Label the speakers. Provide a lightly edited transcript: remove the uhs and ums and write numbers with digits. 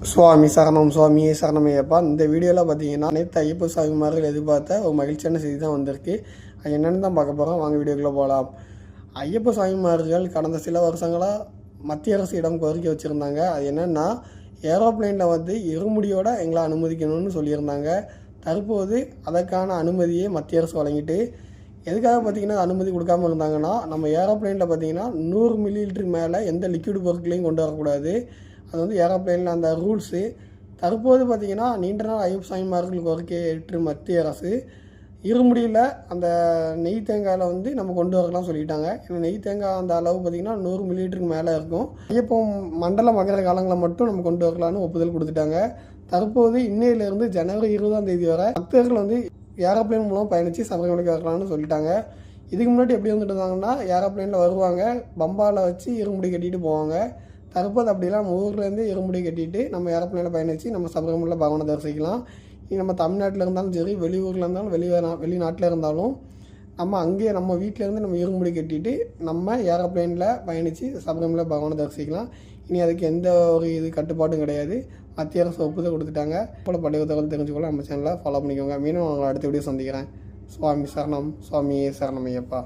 Speaker 1: சுவாமி சரணம் சுவாமியே சரணமையப்பா. இந்த வீடியோவில் பார்த்தீங்கன்னா அனைத்து ஐயப்ப சாமிமார்கள் எதிர்பார்த்த ஒரு மகிழ்ச்சியான செய்தி தான் வந்திருக்கு. அது என்னென்னு தான் பார்க்க போகிறோம். வாங்க வீடியோக்குள்ளே போகலாம். ஐயப்ப சாமிமார்கள் கடந்த சில வருஷங்களாக மத்திய அரசிடம் கோரிக்கை வச்சுருந்தாங்க. அது என்னென்னா ஏரோப்ளைனில் வந்து இருமுடியோடு எங்களை அனுமதிக்கணும்னு சொல்லியிருந்தாங்க. தற்போது அதற்கான அனுமதியை மத்திய அரசு வழங்கிட்டு எதுக்காக பார்த்திங்கன்னா அனுமதி கொடுக்காமல் இருந்தாங்கன்னா, நம்ம ஏரோப்ளைனில் பார்த்திங்கன்னா 100 மில்லிலிட்டருக்கு மேலே எந்த லிக்விட் பொருட்களையும் கொண்டு வரக்கூடாது. அது வந்து ஏரோப்ளைனில் அந்த ரூல்ஸு. தற்போது பார்த்திங்கன்னா நீண்ட நாள் ஐயப்ப சாமிமார்கள் கோரிக்கையை ஏற்று மத்திய அரசு இருமுடியில் அந்த நெய் தேங்காயில் வந்து நம்ம கொண்டு வரலாம் சொல்லிட்டாங்க. ஏன்னா நெய் தேங்காய் அந்த அளவு பார்த்திங்கன்னா 100 மில்லிலிட்டருக்கு மேலே இருக்கும். ஐயப்பம் மண்டல மகர காலங்களில் மட்டும் நம்ம கொண்டு வரலான்னு ஒப்புதல் கொடுத்துட்டாங்க. தற்போது இன்னையிலேருந்து ஜனவரி 20ஆம் தேதி வரை பக்தர்கள் வந்து ஏரோப்ளைன் மூலம் பயணித்து சபரிமலைக்கு வரலான்னு சொல்லிட்டாங்க. இதுக்கு முன்னாடி எப்படி வந்துட்டு இருந்தாங்கன்னா ஏரோப்ளைனில் வருவாங்க, பம்பாவில் வச்சு இருமுடி கட்டிட்டு போவாங்க. தற்போது அப்படிலாம் ஊர்லேருந்து இருமுடி கட்டிட்டு நம்ம ஏரோப்ளைனில் பயணித்து நம்ம சபரிமலை பகவானை தரிசிக்கலாம். நம்ம தமிழ்நாட்டில் இருந்தாலும் சரி, வெளியூரில் இருந்தாலும் வெளிநாட்டில் இருந்தாலும் நம்ம அங்கேயே நம்ம வீட்டிலேருந்து நம்ம இருமுடி கட்டிட்டு நம்ம ஏரோப்ளைனில் பயணித்து சபரிமலை பகவானை தரிசிக்கலாம். இனி அதுக்கு எந்த ஒரு கட்டுப்பாடும் கிடையாது. மத்திய அரசு ஒப்புதல் கொடுத்துட்டாங்க. போல் பழைய தகவல் தெரிஞ்சுக்கொள்ள நம்ம சேனலை ஃபாலோ பண்ணிக்கோங்க. மீண்டும் உங்களை அடுத்த வீடியோ சந்திக்கிறேன். சுவாமி சரணம் சுவாமியே சரணமையப்பா.